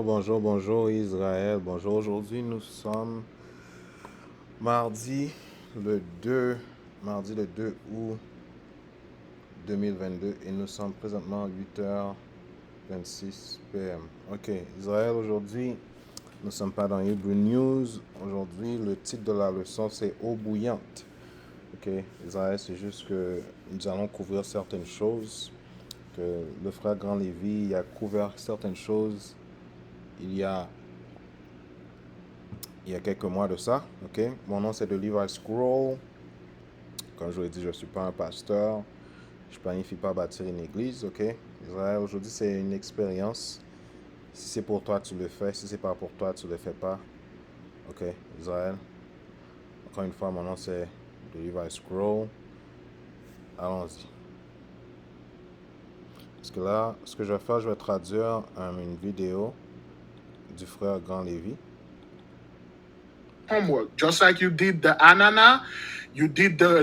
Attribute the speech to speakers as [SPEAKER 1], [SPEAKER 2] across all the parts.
[SPEAKER 1] Bonjour Israël. Bonjour, aujourd'hui nous sommes mardi le 2, mardi le 2 août 2022 et nous sommes présentement à 8h26 p.m. Ok, Israël, aujourd'hui nous ne sommes pas dans Hebrew News. Aujourd'hui le titre de la leçon c'est Eau bouillante. Ok, Israël, c'est juste que nous allons couvrir certaines choses, que le frère Grand Lévy a couvert certaines choses il y a quelques mois de ça, ok? Mon nom c'est de Levi Scroll. Comme je vous l'ai dit, je ne suis pas un pasteur. Je ne planifie pas bâtir une église, ok? Israël, aujourd'hui c'est une expérience. Si c'est pour toi, tu le fais. Si c'est pas pour toi, tu le fais pas. Ok, Israël. Encore une fois, mon nom c'est de Levi Scroll. Allons-y. Parce que là, ce que je vais faire, je vais traduire une vidéo du frère Grand Lévy.
[SPEAKER 2] Homework, just like you did the anana, you did the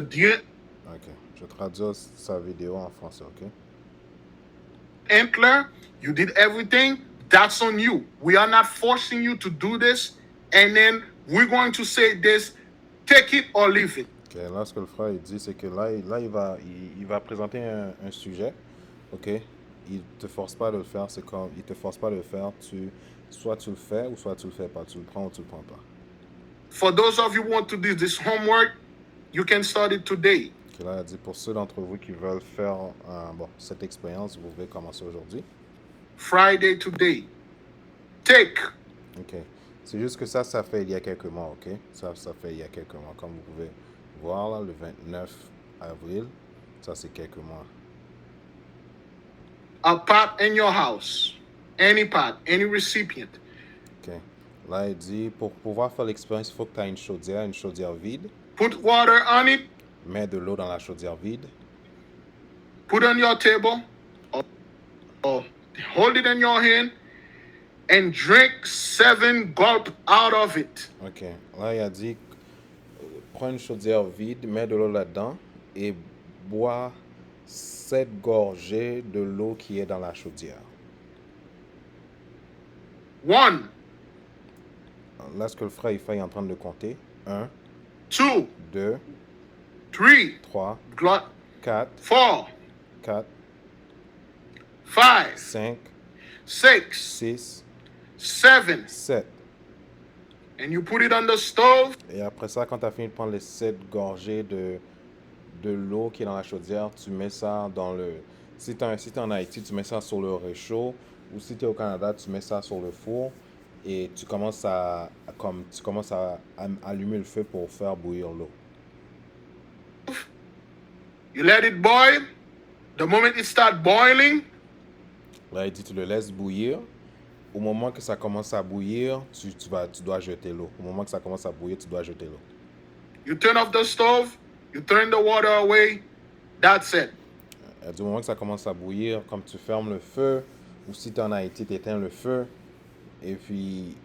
[SPEAKER 1] Ok, je traduis sa vidéo en français, ok?
[SPEAKER 2] antler, you did everything. That's on you. We are not forcing you to do this, and then we're going to say this: take it or leave it.
[SPEAKER 1] Ok, là, ce que le frère il dit, c'est que là, il va présenter un sujet, ok? Il te force pas de le faire, c'est comme, il te force pas de le faire, soit tu le fais ou soit tu le fais pas, tu le prends ou tu le prends pas.
[SPEAKER 2] For those of you who want to do this homework, you can start it today.
[SPEAKER 1] Ok, là, il dit pour ceux d'entre vous qui veulent faire cette expérience, vous pouvez commencer aujourd'hui.
[SPEAKER 2] Friday today. Take.
[SPEAKER 1] Ok, c'est juste que ça fait il y a quelques mois, ok? Ça fait il y a quelques mois, comme vous pouvez voir là, le 29 avril, ça c'est quelques mois.
[SPEAKER 2] A pot in your house, any pot, any recipient.
[SPEAKER 1] Ok. Là, il dit, pour pouvoir faire l'expérience, il faut que tu aies une chaudière vide.
[SPEAKER 2] Put water on it.
[SPEAKER 1] Mets de l'eau dans la chaudière vide.
[SPEAKER 2] Put on your table. Or hold it in your hand and drink 7 gulp out of it.
[SPEAKER 1] Ok. Là, il a dit, prends une chaudière vide, mets de l'eau là-dedans et bois 7 gorgées de l'eau qui est dans la chaudière.
[SPEAKER 2] 1,
[SPEAKER 1] Là, ce que le frère il fait, il est en train de compter. 1,
[SPEAKER 2] 2,
[SPEAKER 1] 2,
[SPEAKER 2] 3,
[SPEAKER 1] 3, 4,
[SPEAKER 2] 4,
[SPEAKER 1] 4,
[SPEAKER 2] 5,
[SPEAKER 1] 5,
[SPEAKER 2] 6,
[SPEAKER 1] 6,
[SPEAKER 2] 7.
[SPEAKER 1] 7.
[SPEAKER 2] And you put it on the stove.
[SPEAKER 1] Et après ça, quand tu as fini de prendre les 7 gorgées de l'eau qui est dans la chaudière, tu mets ça dans le... Si tu es en Haïti, tu mets ça sur le réchaud. Ou si tu es au Canada, tu mets ça sur le four. Et tu commences à allumer le feu pour faire bouillir l'eau.
[SPEAKER 2] You let it boil. The moment it starts boiling,
[SPEAKER 1] Là, il dit tu le laisses bouillir. Au moment que ça commence à bouillir, tu dois jeter l'eau. Au moment que ça commence à bouillir, tu dois jeter l'eau.
[SPEAKER 2] you turn off the stove, you turn the water away. That's it.
[SPEAKER 1] Du moment que ça commence à bouillir, comme tu fermes le feu, ou si tu es en Haïti, tu éteins le feu, et puis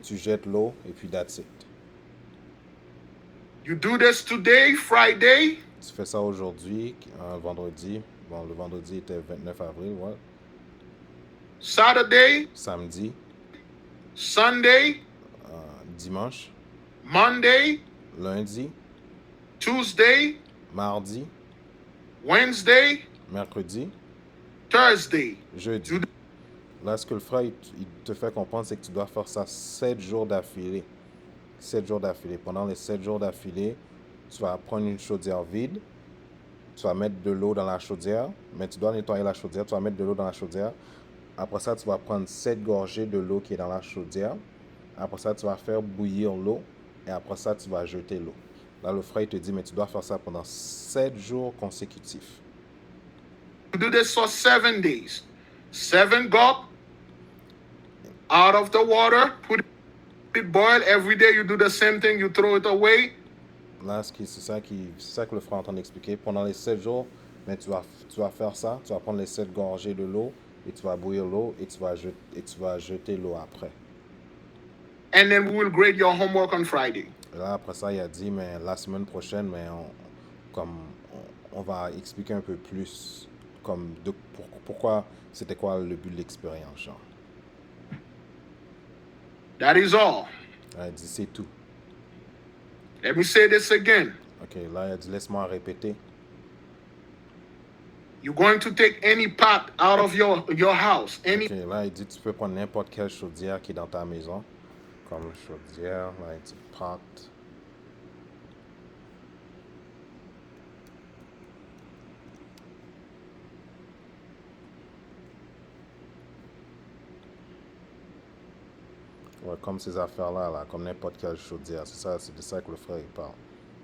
[SPEAKER 1] tu jettes l'eau, et puis that's it.
[SPEAKER 2] You do this today, Friday.
[SPEAKER 1] Tu fais ça aujourd'hui, vendredi. Bon, le vendredi était 29 avril, ouais.
[SPEAKER 2] Saturday,
[SPEAKER 1] Samedi,
[SPEAKER 2] Sunday,
[SPEAKER 1] dimanche,
[SPEAKER 2] Monday,
[SPEAKER 1] lundi,
[SPEAKER 2] Tuesday,
[SPEAKER 1] mardi,
[SPEAKER 2] Wednesday,
[SPEAKER 1] mercredi,
[SPEAKER 2] Thursday.
[SPEAKER 1] jeudi. Là, ce que le frère il te fait comprendre, c'est que tu dois faire ça 7 jours d'affilée. 7 jours d'affilée. Pendant les 7 jours d'affilée, tu vas prendre une chaudière vide. Tu vas mettre de l'eau dans la chaudière. Mais tu dois nettoyer la chaudière. Tu vas mettre de l'eau dans la chaudière. Après ça, tu vas prendre 7 gorgées de l'eau qui est dans la chaudière. Après ça, tu vas faire bouillir l'eau. Et après ça, tu vas jeter l'eau. Là, le frère il te dit, mais tu dois faire ça pendant 7 jours consécutifs.
[SPEAKER 2] You do this for 7 days. 7 gulp out of the water. Put it boil. Every day you do the same thing. You throw it away.
[SPEAKER 1] Là, c'est ça que le frère est en train d'expliquer. Pendant les 7 jours, mais tu vas faire ça. Tu vas prendre les 7 gorgées de l'eau et tu vas bouillir l'eau et tu vas jeter l'eau après.
[SPEAKER 2] And then we will grade your homework on Friday.
[SPEAKER 1] Et là, après ça, il a dit, mais la semaine prochaine, mais on va expliquer un peu plus pourquoi c'était quoi le but de l'expérience, genre.
[SPEAKER 2] That is all.
[SPEAKER 1] Là, il dit c'est tout.
[SPEAKER 2] Let me say this again.
[SPEAKER 1] Ok, là, il a dit laisse-moi répéter.
[SPEAKER 2] You're going to take any pot out of your house, any
[SPEAKER 1] Ok, là, il dit tu peux prendre n'importe quelle chaudière qui est dans ta maison. Comme chaudière, là, il dit pot. Ouais, comme ces affaires-là, là, comme n'importe quelle chaudière. C'est ça, c'est de ça que le frère il parle.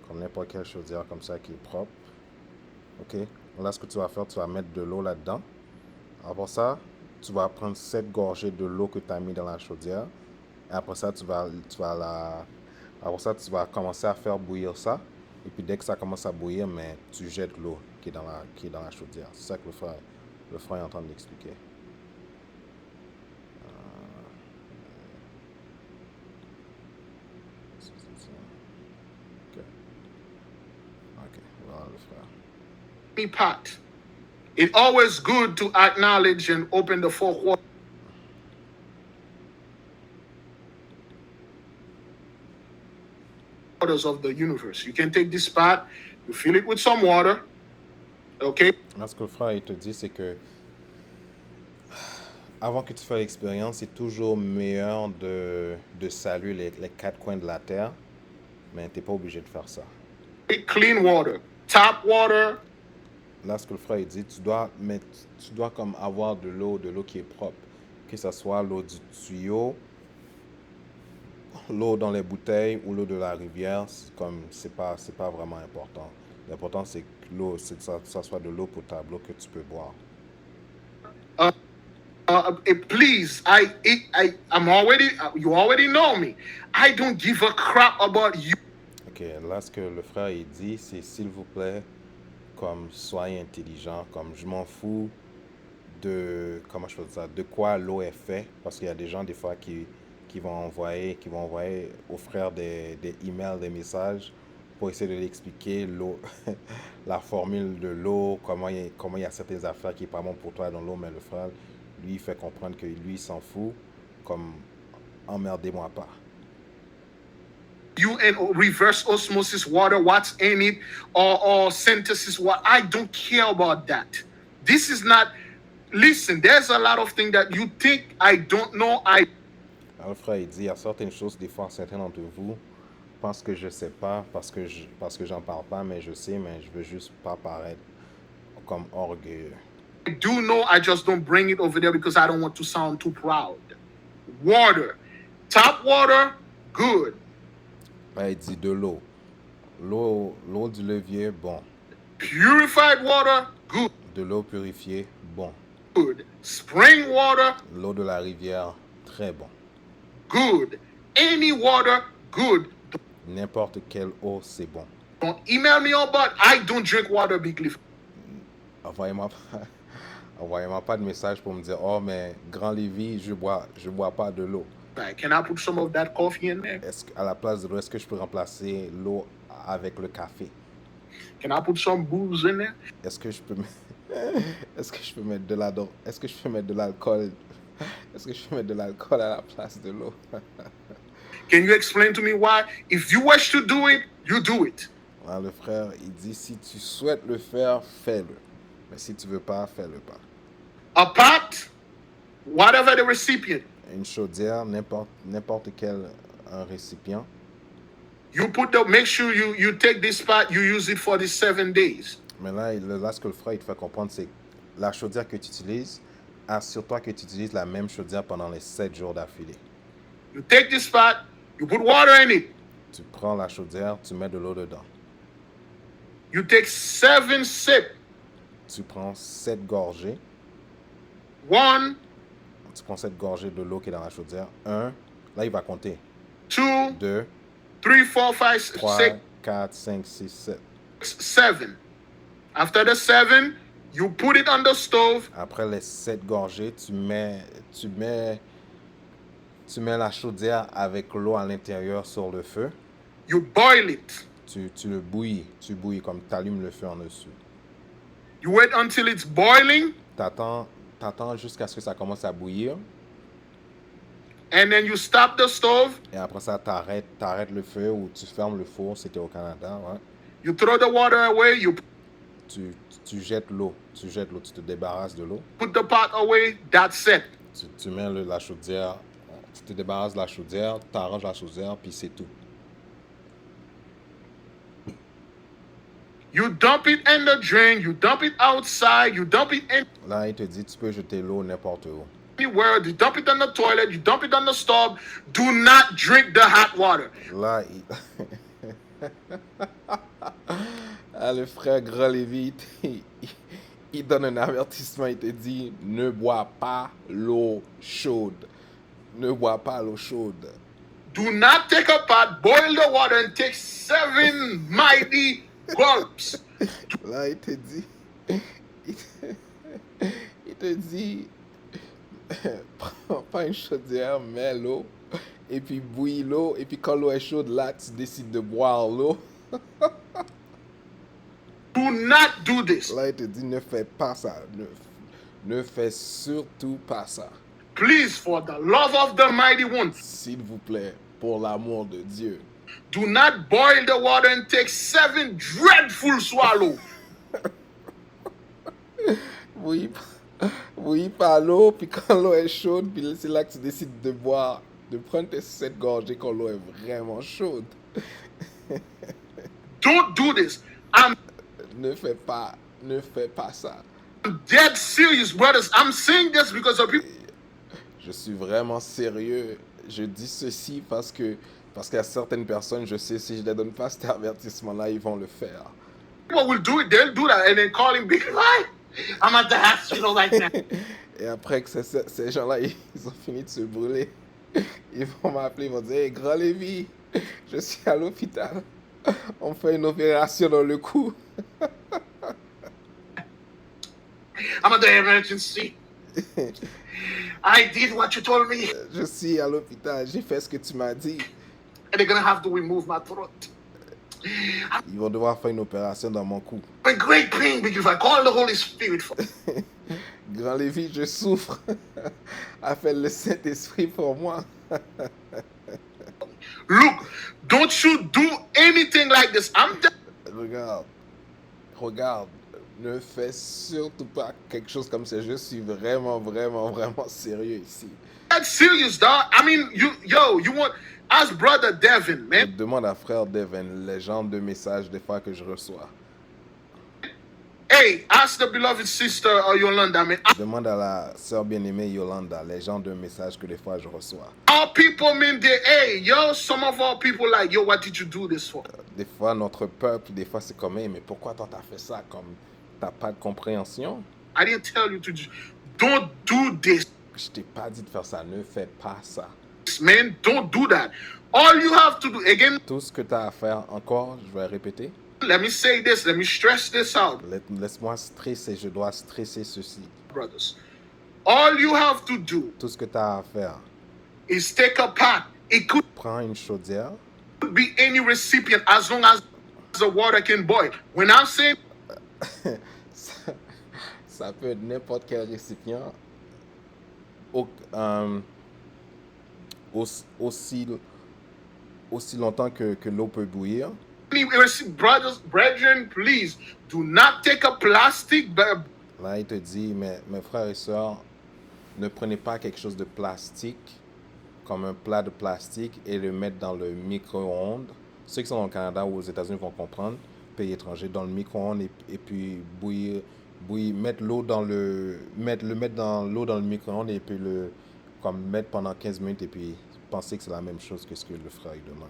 [SPEAKER 1] Comme n'importe quelle chaudière comme ça qui est propre. Ok? Là, ce que tu vas faire, tu vas mettre de l'eau là-dedans. Après ça, tu vas prendre 7 gorgées de l'eau que tu as mis dans la chaudière. Et après ça, après ça, tu vas commencer à faire bouillir ça. Et puis dès que ça commence à bouillir, mais tu jettes l'eau qui est dans la chaudière. C'est ça que le frère est en train d'expliquer. Ok, voilà le frère.
[SPEAKER 2] pot. It's always good to acknowledge and open the four quarters of the universe. You can take this pot, you fill it with some water, okay?
[SPEAKER 1] Là, ce que le frère il te dit, c'est que avant que tu fasses l'expérience, c'est toujours meilleur de saluer les 4 coins de la terre, mais tu n'es pas obligé de faire ça.
[SPEAKER 2] Clean water, tap water.
[SPEAKER 1] Là, ce que le frère il dit, tu dois comme avoir de l'eau qui est propre, que ce soit l'eau du tuyau, l'eau dans les bouteilles ou l'eau de la rivière, c'est pas vraiment important. L'important c'est que l'eau, c'est que ça soit de l'eau potable, l'eau que tu peux boire.
[SPEAKER 2] Please, you already know me. I don't give a crap about you.
[SPEAKER 1] Ok, là ce que le frère il dit, c'est s'il vous plaît, comme soyez intelligent, comme je m'en fous de, comment je peux dire ça, de quoi l'eau est faite, parce qu'il y a des gens des fois qui vont envoyer aux frères des emails, des messages pour essayer de l'expliquer l'eau, la formule de l'eau, comment il y a certaines affaires qui sont pas bon pour toi dans l'eau, mais le frère, lui, il fait comprendre que lui, il s'en fout, comme emmerdez-moi pas.
[SPEAKER 2] You and reverse osmosis water, what's in it, or synthesis water. I don't care about that. This is not. Listen, there's a lot of things that you think I don't know.
[SPEAKER 1] Alors, le frère, il dit, il y a certaines choses, des fois, certains d'entre vous pensent que je sais pas, parce que j'en parle pas, mais je sais, mais je veux juste pas paraître comme orgueilleux.
[SPEAKER 2] I do know, I just don't bring it over there because I don't want to sound too proud. Water, tap water, good.
[SPEAKER 1] Là, il dit de l'eau. L'eau du levier, bon.
[SPEAKER 2] Purified water, good.
[SPEAKER 1] De l'eau purifiée, bon.
[SPEAKER 2] Good. Spring water,
[SPEAKER 1] l'eau de la rivière, très bon.
[SPEAKER 2] Good. Any water, good.
[SPEAKER 1] N'importe quelle eau, c'est bon.
[SPEAKER 2] Don't email me about. I don't drink water, Big Leaf.
[SPEAKER 1] Envoyez-moi pas de message pour me dire, oh, mais Grand Lévis, je bois pas de l'eau.
[SPEAKER 2] Can I put some of that coffee in there?
[SPEAKER 1] À la place de l'eau, est-ce que je peux remplacer l'eau avec le café?
[SPEAKER 2] Can I put some booze in there?
[SPEAKER 1] Est-ce que je peux mettre de l'alcool? Est-ce que je peux mettre de l'alcool à la place de l'eau?
[SPEAKER 2] Can you explain to me why? If you wish to do it, you do it.
[SPEAKER 1] Alors, le frère, il dit, si tu souhaites le faire, fais-le. Mais si tu veux pas, fais-le pas.
[SPEAKER 2] A pot, whatever the recipient.
[SPEAKER 1] Une chaudière, n'importe quel un récipient.
[SPEAKER 2] Make sure you take this pot, you use it for the 7 days.
[SPEAKER 1] Mais là, ce que le frère il te fait comprendre, c'est la chaudière que tu utilises, assure-toi que tu utilises la même chaudière pendant les 7 jours d'affilée.
[SPEAKER 2] You take this pot, you put water in it.
[SPEAKER 1] Tu prends la chaudière, tu mets de l'eau dedans.
[SPEAKER 2] You take 7 sips.
[SPEAKER 1] Tu prends 7 gorgées.
[SPEAKER 2] 1.
[SPEAKER 1] Tu prends 7 gorgées de l'eau qui est dans la chaudière. 1. Là, il va compter.
[SPEAKER 2] 2.
[SPEAKER 1] 2.
[SPEAKER 2] 3, 4, 5,
[SPEAKER 1] 3,
[SPEAKER 2] 6.
[SPEAKER 1] 4, 5, 6, 7.
[SPEAKER 2] 7. After the 7, you put it on the stove.
[SPEAKER 1] Après les 7 gorgées, tu mets la chaudière avec l'eau à l'intérieur sur le feu.
[SPEAKER 2] You boil it.
[SPEAKER 1] Tu le bouillis. Tu bouillis comme tu allumes le feu en dessus.
[SPEAKER 2] You wait until it's boiling.
[SPEAKER 1] T'attends jusqu'à ce que ça commence à bouillir.
[SPEAKER 2] and then you stop the stove,
[SPEAKER 1] Et après ça, t'arrêtes le feu ou tu fermes le four, c'était au Canada, ouais.
[SPEAKER 2] you throw the water away, you
[SPEAKER 1] Tu jettes l'eau, tu te débarrasses de l'eau.
[SPEAKER 2] put the pot away, that's it.
[SPEAKER 1] Tu mets la chaudière, tu te débarrasses de la chaudière, tu arranges la chaudière, puis c'est tout.
[SPEAKER 2] You dump it in the drain, you dump it outside, you dump it
[SPEAKER 1] Là, il te dit, tu peux jeter l'eau n'importe où.
[SPEAKER 2] anywhere, you dump it on the toilet, you dump it on the stove. Do not drink the hot water.
[SPEAKER 1] Là, ah, le frère Grand Lévy, il donne un avertissement, il te dit, ne bois pas l'eau chaude. Ne bois pas l'eau chaude.
[SPEAKER 2] Do not take a pot, boil the water, and take 7 mighty gulps.
[SPEAKER 1] Là, il te dit, il te dit, prends pas une chaudière, mets l'eau, et puis bouillis l'eau, et puis quand l'eau est chaude, là, tu décides de boire l'eau.
[SPEAKER 2] Do not do this.
[SPEAKER 1] Là, il te dit, ne fais pas ça. Ne fais surtout pas ça.
[SPEAKER 2] Please, for the love of the mighty one,
[SPEAKER 1] S'il vous plaît, pour l'amour de Dieu.
[SPEAKER 2] do not boil the water and take 7 dreadful swallows.
[SPEAKER 1] Bouillis pas l'eau, puis quand l'eau est chaude, puis c'est là que tu décides de boire, de prendre tes 7 gorgées quand l'eau est vraiment chaude.
[SPEAKER 2] Don't do this. I'm
[SPEAKER 1] Ne fais pas ça.
[SPEAKER 2] dead serious, brothers. I'm saying this because of people.
[SPEAKER 1] Je suis vraiment sérieux. Je dis ceci parce qu'il y a certaines personnes, je sais, si je ne les donne pas cet avertissement-là, ils vont le faire.
[SPEAKER 2] People will do it. They'll do that and then call him big lie. I'm at the hospital right now.
[SPEAKER 1] Et après que ces gens-là, ils ont fini de se brûler, ils vont m'appeler, ils vont dire, hey, Grand Lévy, je suis à l'hôpital. On fait une opération dans le cou.
[SPEAKER 2] I'm at the emergency. I did what you told me.
[SPEAKER 1] Je suis à l'hôpital, j'ai fait ce que tu m'as dit.
[SPEAKER 2] And they're gonna have to remove my throat.
[SPEAKER 1] Ils vont devoir faire une opération dans mon cou.
[SPEAKER 2] I'm in great pain because I call the Holy Spirit for.
[SPEAKER 1] Grand Lévy, je souffre. Appelle le Saint-Esprit pour moi.
[SPEAKER 2] Look, don't you do anything like this. I'm
[SPEAKER 1] Regarde, ne fais surtout pas quelque chose comme ça. Je suis vraiment sérieux ici.
[SPEAKER 2] dead serious, dog. I mean, you want, as brother Devin,
[SPEAKER 1] Je
[SPEAKER 2] man.
[SPEAKER 1] demande à frère Devin les genres de messages des fois que je reçois.
[SPEAKER 2] Hey, ask the beloved sister Yolanda, man.
[SPEAKER 1] Je demande à la sœur bien-aimée Yolanda les genres de messages que des fois je reçois.
[SPEAKER 2] Our people, man, hey, some of our people like, yo, what did you do this for?
[SPEAKER 1] Des fois, notre peuple, des fois, c'est comme, hey, mais pourquoi toi t'as fait ça? Comme, t'as pas de compréhension?
[SPEAKER 2] I didn't tell you to do. Don't do this,
[SPEAKER 1] Je t'ai pas dit de faire ça, ne fais pas ça.
[SPEAKER 2] man. Don't do that. All you have to do, again,
[SPEAKER 1] Tout ce que tu as à faire, encore, je vais répéter,
[SPEAKER 2] let me say this, let me stress this out,
[SPEAKER 1] laisse-moi stresser, je dois stresser ceci.
[SPEAKER 2] brothers. All you have to do
[SPEAKER 1] Tout ce que tu as à faire,
[SPEAKER 2] is take a pot. It could
[SPEAKER 1] prends une chaudière,
[SPEAKER 2] be any recipient as long as the water can boil. When I'm saying
[SPEAKER 1] ça peut être n'importe quel récipient, aussi longtemps que l'eau peut bouillir.
[SPEAKER 2] brothers, brethren, please do not take a plastic bag.
[SPEAKER 1] Là, il te dit, mes frères et sœurs, ne prenez pas quelque chose de plastique, comme un plat de plastique, et le mettre dans le micro-ondes. Ceux qui sont au Canada ou aux États-Unis vont comprendre, pays étrangers, dans le micro-ondes, et puis mettre l'eau dans le micro-ondes, et puis comme mettre pendant 15 minutes, et puis penser que c'est la même chose que ce que le frère demande.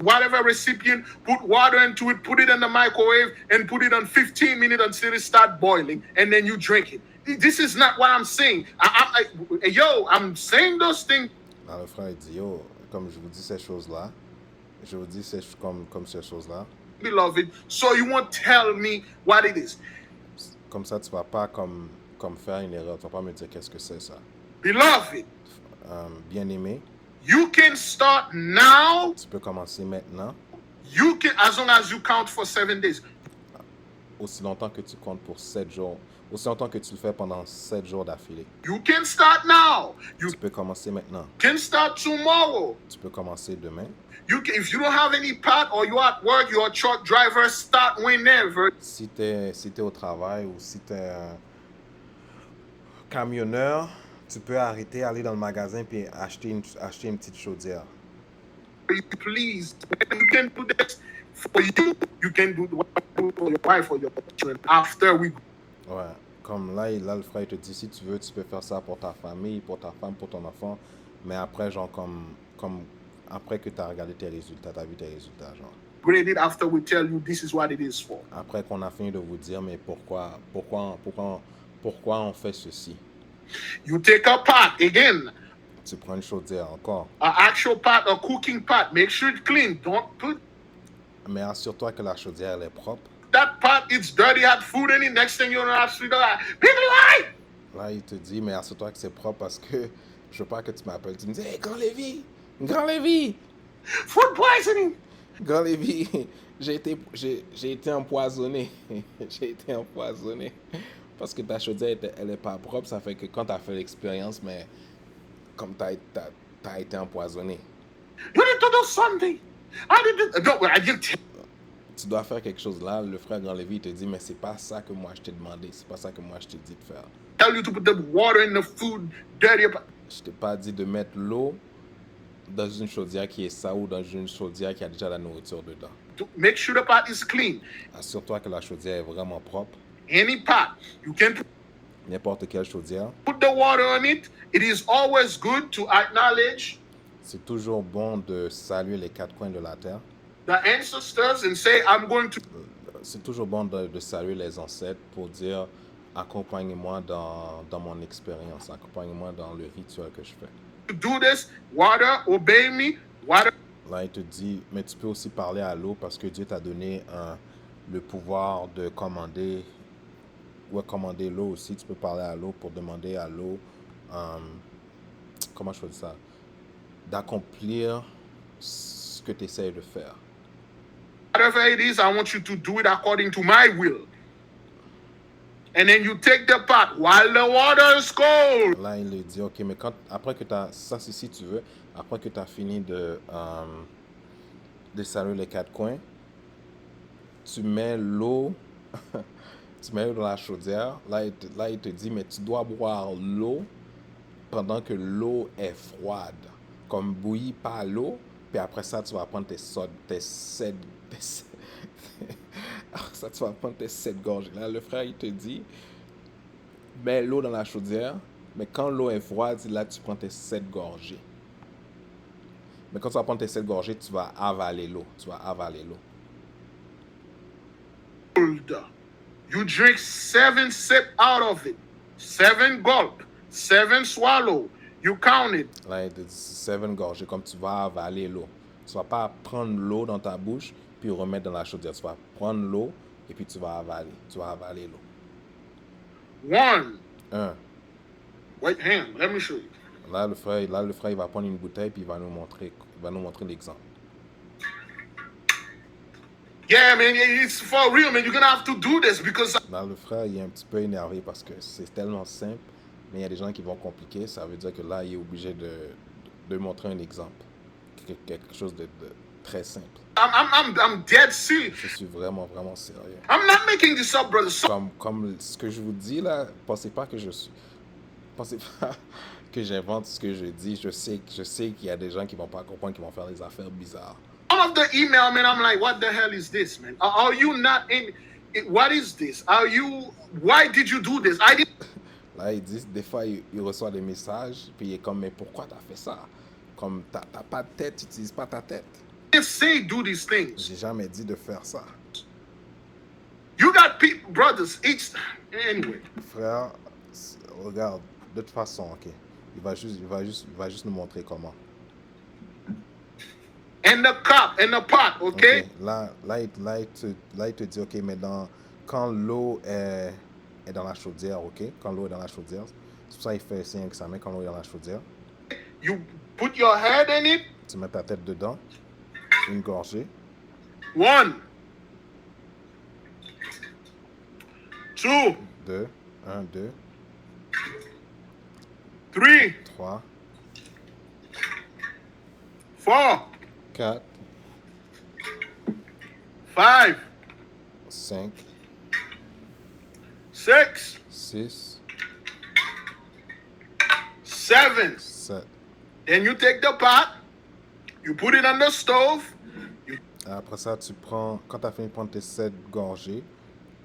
[SPEAKER 2] Whatever recipient, put water into it, put it in the microwave, and put it on 15 minutes until it start boiling, and then you drink it. This is not what I'm saying. I'm saying those things.
[SPEAKER 1] Alors, le frère il dit, yo, comme je vous dis ces choses-là, comme ces choses-là,
[SPEAKER 2] Beloved, so you won't tell me what it is.
[SPEAKER 1] comme ça, tu vas pas comme faire une erreur, tu vas pas me dire qu'est-ce que c'est ça.
[SPEAKER 2] Beloved,
[SPEAKER 1] Bien-aimé,
[SPEAKER 2] you can start now.
[SPEAKER 1] tu peux commencer maintenant,
[SPEAKER 2] You can, as long as you count for 7 days.
[SPEAKER 1] aussi longtemps que tu comptes pour 7 jours, Aussi longtemps que tu le fais pendant 7 jours d'affilée.
[SPEAKER 2] You can start now. You
[SPEAKER 1] Tu peux commencer maintenant.
[SPEAKER 2] can start tomorrow.
[SPEAKER 1] Tu peux commencer demain.
[SPEAKER 2] If you don't have any pot or you're at work, you're a truck driver, start whenever.
[SPEAKER 1] Si tu es au travail ou si tu es un camionneur, tu peux arrêter, aller dans le magasin puis acheter une petite chaudière.
[SPEAKER 2] Please, you can do this for you. You can do what you do for your wife or your children after we.
[SPEAKER 1] Ouais. Comme là, le frère il te dit, si tu veux, tu peux faire ça pour ta famille, pour ta femme, pour ton enfant. Mais après, genre, après que tu as regardé tes résultats, tu as vu tes résultats, genre.
[SPEAKER 2] Grade it after we tell you this is what it is for.
[SPEAKER 1] Après qu'on a fini de vous dire, mais pourquoi on fait ceci?
[SPEAKER 2] You take a pot again,
[SPEAKER 1] Tu prends une chaudière encore.
[SPEAKER 2] an actual pot, a cooking pot. Make sure it's clean. Don't put
[SPEAKER 1] Mais assure-toi que la chaudière elle est propre.
[SPEAKER 2] that pot. It's dirty, had food in it. Next thing you know, have sweet. People lie.
[SPEAKER 1] Là, il te dit, mais assure-toi que c'est propre parce que je veux pas que tu m'appelles. Tu me dis, hey, Grand Lévi,
[SPEAKER 2] Food poisoning.
[SPEAKER 1] Grand Lévi, j'ai été empoisonné. J'ai été empoisonné. Parce que ta chaudière, elle est pas propre. Ça fait que quand tu as fait l'expérience, mais comme tu as été empoisonné.
[SPEAKER 2] You need to do something. I didn't.
[SPEAKER 1] Tu dois faire quelque chose là. Le frère Grand Lévi te dit, mais c'est pas ça que moi je t'ai demandé. C'est pas ça que moi je t'ai dit de faire.
[SPEAKER 2] Tell you to put the water in the food dirty.
[SPEAKER 1] Je t'ai pas dit de mettre l'eau dans une chaudière qui est sale ou dans une chaudière qui a déjà la nourriture dedans.
[SPEAKER 2] To make sure the pot is clean.
[SPEAKER 1] Assure-toi que la chaudière est vraiment propre.
[SPEAKER 2] Any pot, you can
[SPEAKER 1] N'importe quelle chaudière.
[SPEAKER 2] put the water on it. It is always good to acknowledge
[SPEAKER 1] C'est toujours bon de saluer les quatre coins de la terre.
[SPEAKER 2] the ancestors and say, I'm going to
[SPEAKER 1] C'est toujours bon de saluer les ancêtres pour dire accompagne-moi dans mon expérience, accompagne-moi dans le rituel que je fais.
[SPEAKER 2] do this. Water, obey me. Water,
[SPEAKER 1] Là, il te dit, mais tu peux aussi parler à l'eau parce que Dieu t'a donné le pouvoir de commander l'eau aussi. Tu peux parler à l'eau pour demander à l'eau, comment je fais ça, d'accomplir ce que tu essaies de faire.
[SPEAKER 2] whatever it is, I want you to do it according to my will. And then you take the pot while the water is cold.
[SPEAKER 1] Là, il lui dit, ok, mais après que tu as, ça c'est si tu veux, après que tu as fini de saluer les quatre coins, tu mets l'eau, tu mets l'eau dans la chaudière. Là, il te dit, mais tu dois boire l'eau pendant que l'eau est froide. Comme bouillis pas l'eau, puis après ça, tu vas prendre tes 7 après ça, tu vas prendre tes 7 gorgées. Là, le frère, il te dit, mets l'eau dans la chaudière, mais quand l'eau est froide, là, tu prends tes 7 gorgées. Mais quand tu vas prendre tes 7 gorgées, tu vas avaler l'eau.
[SPEAKER 2] You drink 7 sips out of it. 7 gulp. 7 swallow. You count it.
[SPEAKER 1] Là, il te dit 7 gorgées, comme tu vas avaler l'eau. Tu vas pas prendre l'eau dans ta bouche, puis remettre dans la chaudière. Tu vas prendre l'eau, et puis tu vas avaler. Tu vas avaler l'eau.
[SPEAKER 2] 1. Wait, hand. Let me show you.
[SPEAKER 1] Là, le frère, il va prendre une bouteille, puis il va nous montrer l'exemple.
[SPEAKER 2] Yeah, man, it's for real, man. You're gonna have to do this because
[SPEAKER 1] Là, le frère, il est un petit peu énervé parce que c'est tellement simple, mais il y a des gens qui vont compliquer. Ça veut dire que là, il est obligé de montrer un exemple. Quelque chose de très simple.
[SPEAKER 2] I'm dead serious.
[SPEAKER 1] Je suis vraiment, vraiment sérieux.
[SPEAKER 2] I'm not making this up, brother.
[SPEAKER 1] Comme ce que je vous dis là, pensez pas que j'invente ce que je dis. Je sais qu'il y a des gens qui vont pas comprendre, qui vont faire des affaires bizarres.
[SPEAKER 2] All of the email, man, I'm like, what the hell is this, man? Are you not in? What is this? Why did you do this? I didn't.
[SPEAKER 1] Là, il dit, des fois, il reçoit des messages, puis il est comme, mais pourquoi t'as fait ça? Comme t'as pas de tête, tu n'utilises pas ta tête.
[SPEAKER 2] Say do these things.
[SPEAKER 1] J'ai jamais dit de faire ça.
[SPEAKER 2] You got people, brothers. Anyway.
[SPEAKER 1] Frère, regarde, de toute façon, ok. Il va juste nous montrer comment.
[SPEAKER 2] And the cup and the pot, okay?
[SPEAKER 1] Là, il te dit, ok, mais quand l'eau est dans la chaudière, ok? Quand l'eau est dans la chaudière, c'est pour ça qu'il fait signe avec sa main quand l'eau est dans la chaudière.
[SPEAKER 2] You put your head in it.
[SPEAKER 1] Tu mets ta tête dedans, une gorgée.
[SPEAKER 2] 1, 2,
[SPEAKER 1] 2, 1, 2,
[SPEAKER 2] 3,
[SPEAKER 1] 3,
[SPEAKER 2] 4,
[SPEAKER 1] 4,
[SPEAKER 2] 5,
[SPEAKER 1] 5,
[SPEAKER 2] 6,
[SPEAKER 1] 6,
[SPEAKER 2] 7.
[SPEAKER 1] 7.
[SPEAKER 2] Then you take the pot, you put it on the stove.
[SPEAKER 1] Après ça, tu prends, quand tu as fini de prendre tes 7 gorgées,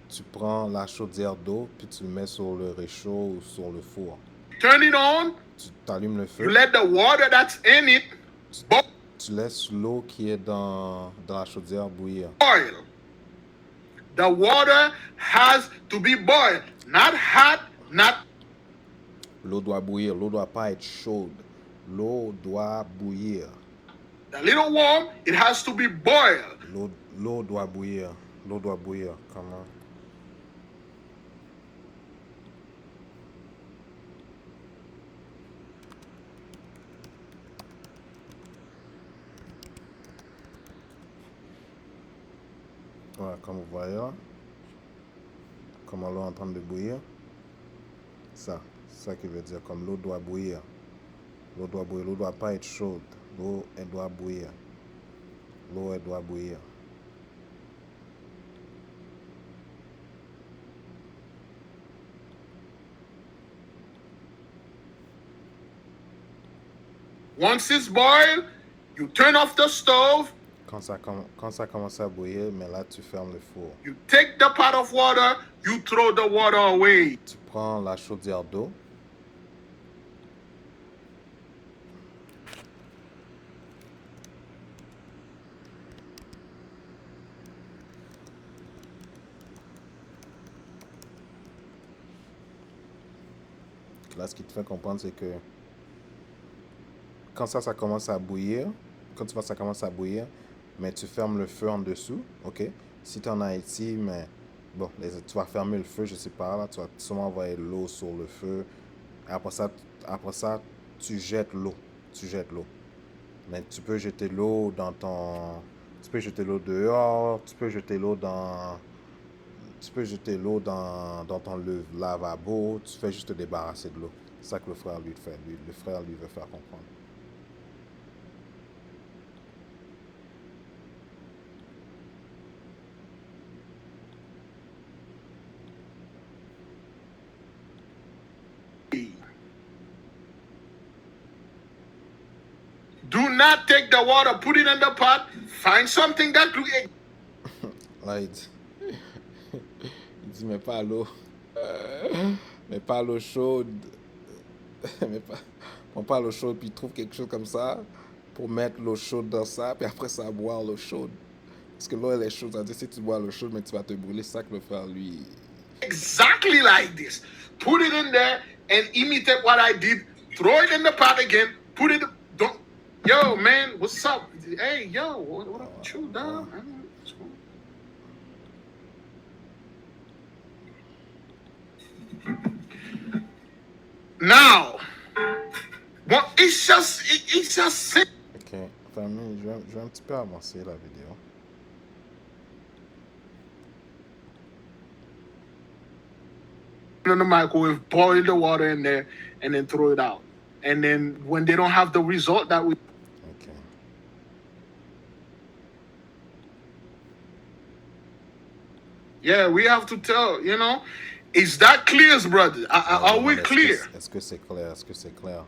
[SPEAKER 1] tu prends la chaudière d'eau, puis tu le mets sur le réchaud ou sur le four.
[SPEAKER 2] Turn it on.
[SPEAKER 1] Tu t'allumes le
[SPEAKER 2] You
[SPEAKER 1] feu,
[SPEAKER 2] let the water that's in it
[SPEAKER 1] tu laisses l'eau qui est dans la chaudière bouillir.
[SPEAKER 2] boil. The water has to be boiled, not hot, not.
[SPEAKER 1] L'eau doit bouillir, l'eau doit pas être chaude. L'eau doit bouillir.
[SPEAKER 2] A little warm, it has to be boiled.
[SPEAKER 1] L'eau doit bouillir. L'eau doit bouillir. Comment? Voilà, comme vous voyez là, comment l'eau est en train de bouillir. Ça, c'est ça qui veut dire, comme l'eau doit bouillir. L'eau doit bouillir, l'eau doit pas être chaude. L'eau, elle doit bouillir. L'eau, elle doit bouillir.
[SPEAKER 2] Once it's boiled, you turn off the stove.
[SPEAKER 1] Quand ça commence à bouillir, mais là, tu fermes le four.
[SPEAKER 2] You take the pot of water, you throw the water away.
[SPEAKER 1] Tu prends la chaudière d'eau. Là, ce qui te fait comprendre, c'est que quand ça commence à bouillir, quand tu vois ça commence à bouillir, mais tu fermes le feu en dessous, ok? Si tu es en Haïti, mais bon, tu vas fermer le feu, je sais pas, là, tu vas sûrement envoyer l'eau sur le feu. Après ça, tu jettes l'eau. Mais tu peux jeter l'eau dans ton... Tu peux jeter l'eau dehors, tu peux jeter l'eau dans ton lavabo, tu fais juste te débarrasser de l'eau. C'est ça que le frère lui fait. Le frère lui veut faire comprendre.
[SPEAKER 2] Do not take the water, put it in the pot, find something that creates.
[SPEAKER 1] Là, il dit, mais pas l'eau. Mais pas l'eau chaude. Prends pas l'eau chaude, puis trouve quelque chose comme ça pour mettre l'eau chaude dans ça, puis après ça, boire l'eau chaude. Parce que l'eau, elle est chaude. Ça veut dire si tu bois l'eau chaude, mais tu vas te brûler. C'est ça que le frère, lui...
[SPEAKER 2] Exactly like this. Put it in there and imitate what I did. Throw it in the pot again. Put it. Don't. Yo, man, what's up? Hey, yo, what up with you, dog? Now, well, it's just.
[SPEAKER 1] Ok, famille, je vais un petit peu avancer la vidéo.
[SPEAKER 2] In the microwave, boil the water in there, and then throw it out. And then when they don't have the result that we.
[SPEAKER 1] Ok.
[SPEAKER 2] Yeah, we have to tell, is that clear, brother? Are we clear?
[SPEAKER 1] Est-ce que c'est clair? Est-ce que c'est clair?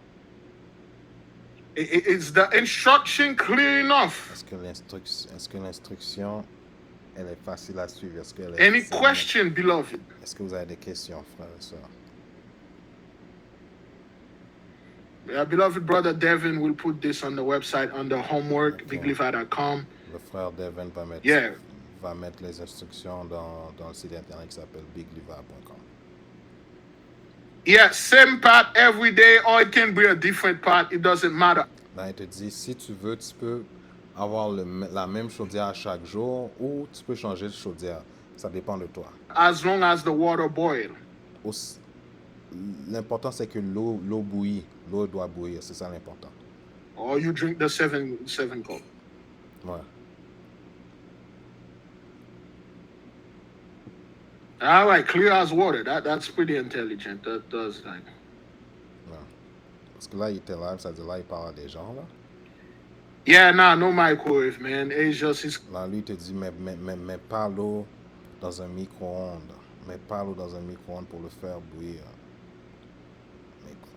[SPEAKER 2] Is the instruction clear enough?
[SPEAKER 1] Est-ce que l'instruction, elle est facile à suivre? Est-ce qu'elle est
[SPEAKER 2] Any question, beloved?
[SPEAKER 1] Est-ce que vous avez des questions, frères et sœurs?
[SPEAKER 2] Yeah, beloved brother Devin will put this on the website under homework,
[SPEAKER 1] Okay.
[SPEAKER 2] biglifi.com.
[SPEAKER 1] Le frère Devin
[SPEAKER 2] Yeah.
[SPEAKER 1] va mettre les instructions dans le site internet qui s'appelle bigliva.com.
[SPEAKER 2] Yeah, same pot every day, or it can be a different pot. It doesn't matter.
[SPEAKER 1] Là, il te dit, si tu veux, tu peux avoir la même chaudière chaque jour ou tu peux changer de chaudière. Ça dépend de toi.
[SPEAKER 2] As long as the water boils.
[SPEAKER 1] L'important, c'est que l'eau bouillit. L'eau doit bouillir. C'est ça l'important.
[SPEAKER 2] Or you drink the seven cup.
[SPEAKER 1] Ouais.
[SPEAKER 2] All right, clear as water. That's pretty intelligent. That does like.
[SPEAKER 1] Non. Parce que là, il était live, ça dit là, il parle à des gens, là.
[SPEAKER 2] Yeah, nah, no microwave, man. It's just it's
[SPEAKER 1] Là, lui, il te dit, mais pas l'eau dans un micro-ondes. Mais pas l'eau dans un micro-ondes pour le faire bouillir. Micro.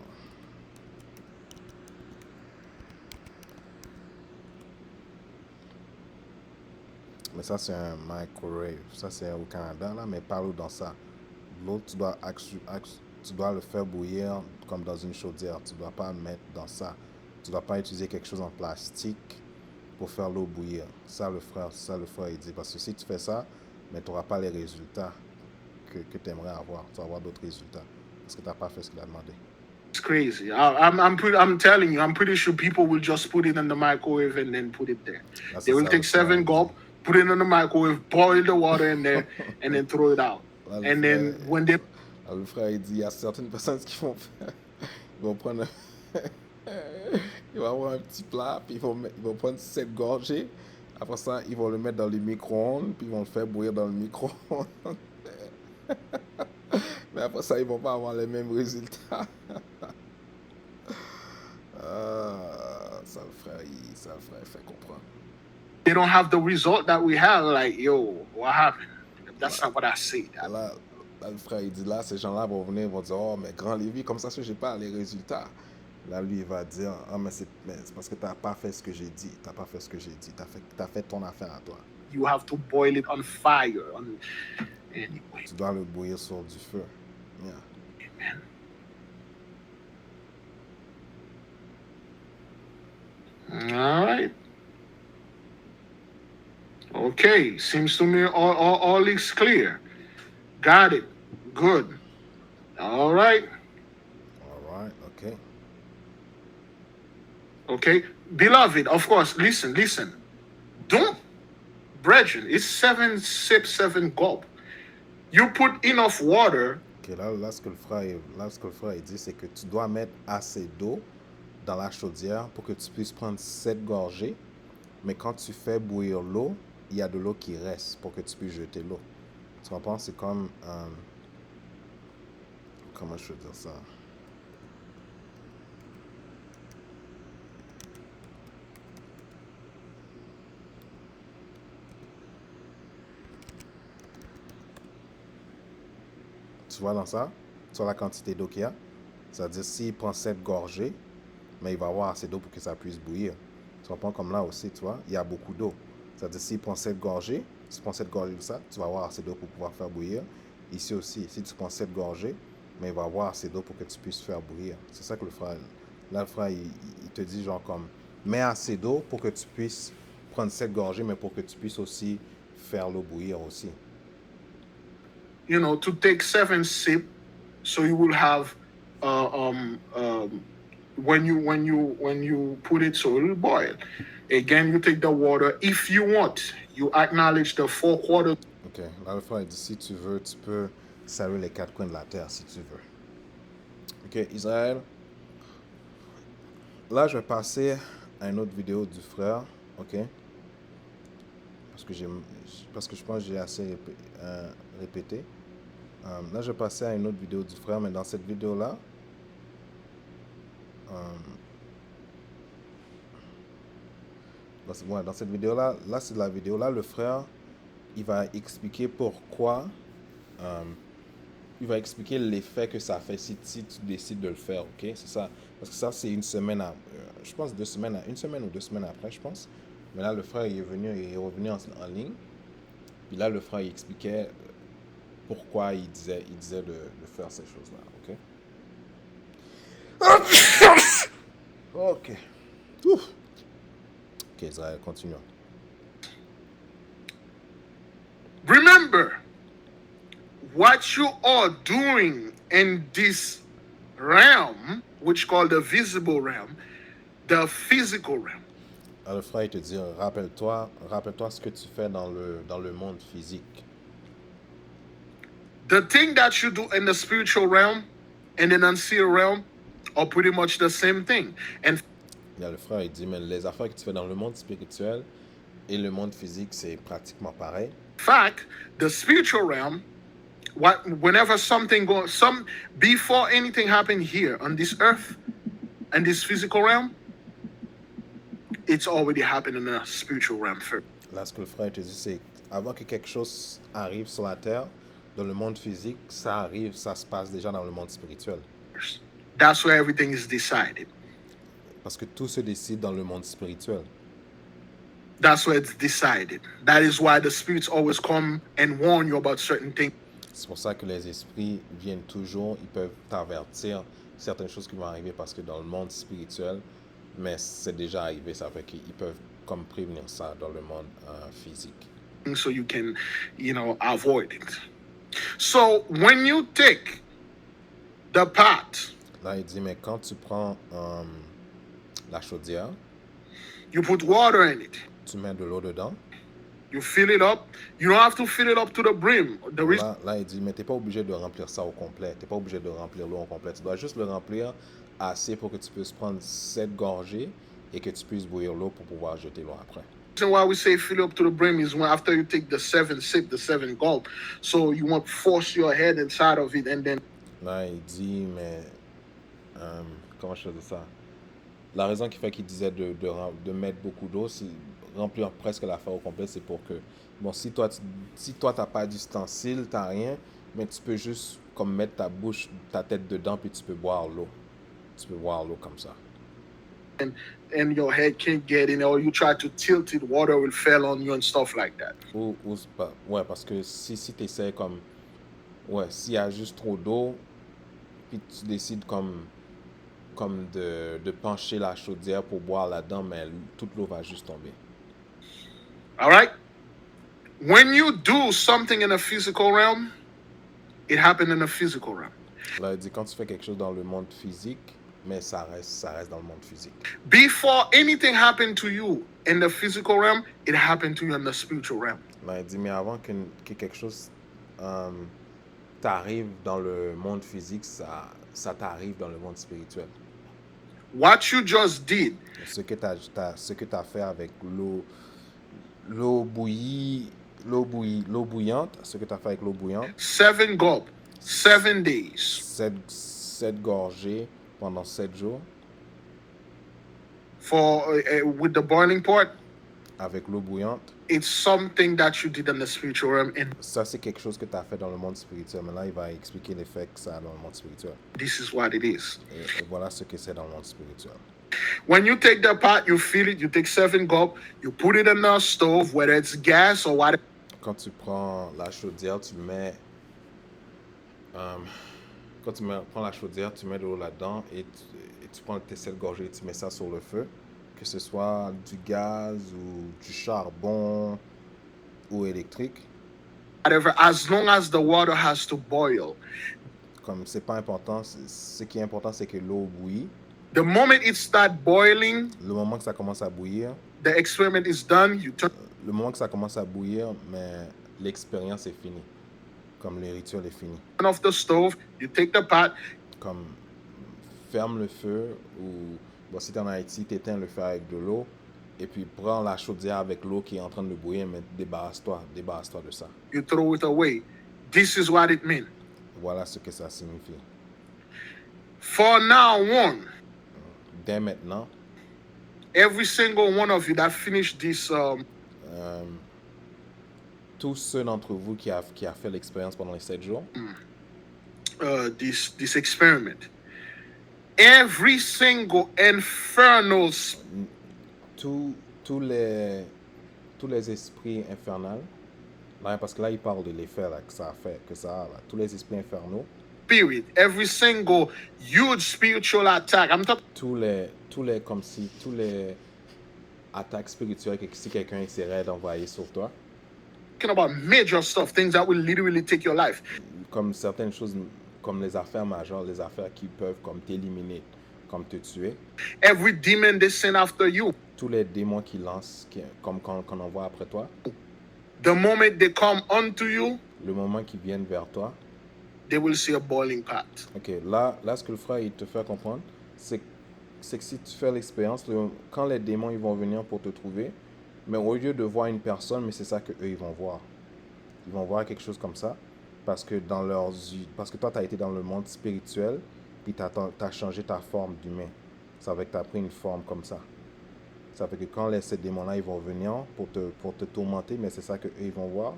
[SPEAKER 1] Mais ça, c'est un microwave. Ça, c'est au Canada, là, mais pas l'eau dans ça. L'eau, tu dois le faire bouillir comme dans une chaudière. Tu ne dois pas le mettre dans ça. Tu ne dois pas utiliser quelque chose en plastique pour faire l'eau bouillir. Ça, le frère, il dit. Parce que si tu fais ça, mais tu n'auras pas les résultats que tu aimerais avoir. Tu vas avoir d'autres résultats. Parce que tu n'as pas fait ce qu'il a demandé.
[SPEAKER 2] crazy. I'm telling you, I'm pretty sure people will just put it in the microwave and then put it there.
[SPEAKER 1] Là,
[SPEAKER 2] They
[SPEAKER 1] c'est
[SPEAKER 2] will
[SPEAKER 1] ça,
[SPEAKER 2] take
[SPEAKER 1] le frère,
[SPEAKER 2] 7
[SPEAKER 1] il
[SPEAKER 2] gulp,
[SPEAKER 1] dit.
[SPEAKER 2] put it in the microwave, boil the water in there, and then throw it out.
[SPEAKER 1] Là, le
[SPEAKER 2] And then
[SPEAKER 1] frère-
[SPEAKER 2] when they
[SPEAKER 1] là, le frère, il dit, il y a certaines personnes qui vont faire... Ils vont prendre... Ils vont avoir un petit plat, puis ils vont prendre 7 gorgées. Après ça, ils vont le mettre dans le micro-ondes, puis ils vont le faire bouillir dans le micro-ondes. Mais après ça, ils vont pas avoir les mêmes résultats. Ça le frère, il fait comprendre.
[SPEAKER 2] don't have the result that we have, like, yo, what happened? That's not what I said.
[SPEAKER 1] Là, le frère, il dit là, ces gens-là vont venir, ils vont dire, oh, mais grand Lévi, comme ça, j'ai pas les résultats. Là, lui, il va dire, ah, mais c'est parce que tu n'as pas fait ce que j'ai dit. Tu n'as pas fait ce que j'ai dit. Tu as fait ton affaire à toi.
[SPEAKER 2] You have to boil it on fire. Anyway,
[SPEAKER 1] Tu dois le bouillir sur du feu. Yeah.
[SPEAKER 2] amen. All right. Okay, seems to me all is clear. Got it. Good. All right.
[SPEAKER 1] All right, okay.
[SPEAKER 2] Okay. Beloved, of course, listen. Don't, brethren, it's 7 sip, 7 gulp. You put enough water.
[SPEAKER 1] Ok, là, ce que le frère il dit, c'est que tu dois mettre assez d'eau dans la chaudière pour que tu puisses prendre 7 gorgées. Mais quand tu fais bouillir l'eau, il y a de l'eau qui reste pour que tu puisses jeter l'eau. Tu comprends? C'est comme... comment je peux dire ça? Tu vois dans ça? Sur la quantité d'eau qu'il y a? C'est-à-dire, s'il prend 7 gorgées, mais il va avoir assez d'eau pour que ça puisse bouillir. Tu comprends? Comme là aussi, tu vois, il y a beaucoup d'eau. C'est-à-dire, s'il prend 7 gorgées, si tu prends 7 gorgées de ça, tu vas avoir assez d'eau pour pouvoir faire bouillir. Ici aussi, si tu prends 7 gorgées, mais il va avoir assez d'eau pour que tu puisses faire bouillir. C'est ça que le frère... Là, le frère, il te dit genre comme, mets assez d'eau pour que tu puisses prendre 7 gorgées, mais pour que tu puisses aussi faire l'eau bouillir aussi.
[SPEAKER 2] You know, to take 7 sip, so you will have when you put it, so it will boil. Again, you take the water. If you want, you acknowledge the 4 quarters.
[SPEAKER 1] Ok, là le frère il dit, si tu veux, tu peux saluer les 4 coins de la terre si tu veux. Ok, Israël. Là, je vais passer à une autre vidéo du frère, ok? Parce que je pense que j'ai assez répété. Là, je vais passer à une autre vidéo du frère, mais dans cette vidéo-là, dans cette vidéo-là, c'est la vidéo, là, le frère, il va expliquer pourquoi, il va expliquer l'effet que ça fait si tu décides de le faire, ok? C'est ça. Parce que ça, c'est une semaine, je pense une semaine ou 2 semaines après, je pense. Mais là, le frère, il est revenu en ligne. Puis là, le frère, il expliquait pourquoi il disait de faire ces choses-là, ok? Ok. Ouf. Ok, Israël, continuons.
[SPEAKER 2] Remember, what you are doing in this realm, which called the visible realm, the physical realm.
[SPEAKER 1] Alors, le frère, il te dit, rappelle-toi ce que tu fais dans le monde physique.
[SPEAKER 2] The thing that you do in the spiritual realm and the unseen realm are pretty much the same thing. And
[SPEAKER 1] Là, le frère, il dit, mais les affaires que tu fais dans le monde spirituel et le monde physique, c'est pratiquement pareil.
[SPEAKER 2] in fact, the spiritual realm Whenever something goes, before anything happened here on this earth and this physical realm, it's already happened in the spiritual realm first.
[SPEAKER 1] Là, ce que le frère te dit, c'est avant que quelque chose arrive sur la terre, dans le monde physique, ça arrive, ça se passe déjà dans le monde spirituel.
[SPEAKER 2] That's where everything is decided.
[SPEAKER 1] Parce que tout se décide dans le monde spirituel.
[SPEAKER 2] That's where it's decided. That is why the spirits always come and warn you about certain things.
[SPEAKER 1] C'est pour ça que les esprits viennent toujours, ils peuvent t'avertir certaines choses qui vont arriver parce que dans le monde spirituel, mais c'est déjà arrivé, ça fait qu'ils peuvent comme prévenir ça dans le monde physique.
[SPEAKER 2] So you can, avoid it. So when you take the pot,
[SPEAKER 1] Là, il dit, mais quand tu prends la chaudière,
[SPEAKER 2] you put water in it.
[SPEAKER 1] tu mets de l'eau dedans.
[SPEAKER 2] You fill it up. You don't have to fill it up to the brim.
[SPEAKER 1] Là, il dit, mais tu n'es pas obligé de remplir ça au complet. Tu n'es pas obligé de remplir l'eau au complet. Tu dois juste le remplir assez pour que tu puisses prendre 7 gorgées et que tu puisses bouillir l'eau pour pouvoir jeter l'eau après.
[SPEAKER 2] The reason why we say fill up to the brim is when after you take the 7 sip, the 7 gulp. So you want to force your head inside of it and then.
[SPEAKER 1] Là, il dit, mais comment je faisais ça? La raison qui fait qu'il disait de mettre beaucoup d'eau, c'est remplir presque l'affaire au complet, c'est pour que, bon, si toi, t'as pas d'ustensile, t'as rien, mais tu peux juste comme mettre ta tête dedans, puis tu peux boire l'eau. Tu peux boire l'eau comme ça.
[SPEAKER 2] And your head can't get in, or you try to tilt it, water will fall on you and stuff like that.
[SPEAKER 1] Ouais, parce que si tu essaies comme, ouais, s'il y a juste trop d'eau, puis tu décides comme de pencher la chaudière pour boire là-dedans, mais toute l'eau va juste tomber.
[SPEAKER 2] All right? When you do something in the physical realm, it happened in the physical realm.
[SPEAKER 1] Là, il dit quand tu fais quelque chose dans le monde physique, mais ça reste dans le monde physique.
[SPEAKER 2] Before anything happened to you in the physical realm, it happened to you in the spiritual realm.
[SPEAKER 1] Là, il dit, mais avant que quelque chose t'arrive dans le monde physique, ça t'arrive dans le monde spirituel.
[SPEAKER 2] What you just did.
[SPEAKER 1] Ce que t'as fait avec l'eau bouillante, ce que tu as fait avec l'eau bouillante.
[SPEAKER 2] 7 gulp, 7 days.
[SPEAKER 1] 7 gorgées pendant 7 jours.
[SPEAKER 2] With the boiling part.
[SPEAKER 1] Avec l'eau bouillante.
[SPEAKER 2] It's something that you did in the spiritual realm.
[SPEAKER 1] Ça, c'est quelque chose que tu as fait dans le monde spirituel. Mais là, il va expliquer l'effet que ça a dans le monde spirituel.
[SPEAKER 2] This is what it is.
[SPEAKER 1] Et voilà ce que c'est dans le monde spirituel.
[SPEAKER 2] When you take the pot, you fill it, you take 7 gulp, you put it in the stove, whether it's gas or whatever.
[SPEAKER 1] Quand tu prends la chaudière, tu mets... quand tu prends la chaudière, tu mets de l'eau là-dedans et tu prends tes 7 gorgées et tu mets ça sur le feu. Que ce soit du gaz ou du charbon ou électrique.
[SPEAKER 2] Whatever, as long as the water has to boil.
[SPEAKER 1] Comme c'est pas important, ce qui est important, c'est que l'eau bouillit.
[SPEAKER 2] The moment it starts boiling,
[SPEAKER 1] le moment que ça commence à bouillir,
[SPEAKER 2] the experiment is done.
[SPEAKER 1] Le moment que ça commence à bouillir, mais l'expérience est finie. Comme le rituel est fini.
[SPEAKER 2] Turn off the stove, you take the pot.
[SPEAKER 1] Comme ferme le feu ou bon, si tu es en Haïti, tu éteins le feu avec de l'eau et puis prends la chaudière avec l'eau qui est en train de bouillir, mais débarrasse-toi de ça.
[SPEAKER 2] You throw it away. This is what it means.
[SPEAKER 1] Voilà ce que ça signifie.
[SPEAKER 2] For now on.
[SPEAKER 1] Dès maintenant.
[SPEAKER 2] Every single one of you that finished this.
[SPEAKER 1] Tous ceux d'entre vous qui a fait l'expérience pendant les 7 jours.
[SPEAKER 2] This experiment. Every single infernal.
[SPEAKER 1] Tous les esprits infernaux. Là, parce que là, il parle de l'effet que ça a fait, que ça a. Là. Tous les esprits infernaux.
[SPEAKER 2] Spirit, every single huge spiritual attack. I'm talking.
[SPEAKER 1] Tous les attaques spirituelles que si quelqu'un essaierait d'envoyer sur toi.
[SPEAKER 2] Talking about major stuff, things that will literally take your life.
[SPEAKER 1] Comme certaines choses, comme les affaires majeures, les affaires qui peuvent comme t'éliminer, comme te tuer.
[SPEAKER 2] Every demon they send after you.
[SPEAKER 1] Tous les démons qui lancent, comme qu'on envoie après toi.
[SPEAKER 2] The moment they come unto you.
[SPEAKER 1] Le moment qu'ils viennent vers toi.
[SPEAKER 2] They will see a boiling pot.
[SPEAKER 1] Ok, là, ce que le frère il te fait comprendre, c'est que si tu fais l'expérience, quand les démons ils vont venir pour te trouver, mais au lieu de voir une personne, mais c'est ça qu'eux ils vont voir. Ils vont voir quelque chose comme ça. Parce que toi, tu as été dans le monde spirituel, puis tu as changé ta forme d'humain. Ça veut dire que tu as pris une forme comme ça. Ça fait que quand ces démons-là, ils vont venir pour te tourmenter, mais c'est ça qu'eux, ils vont voir.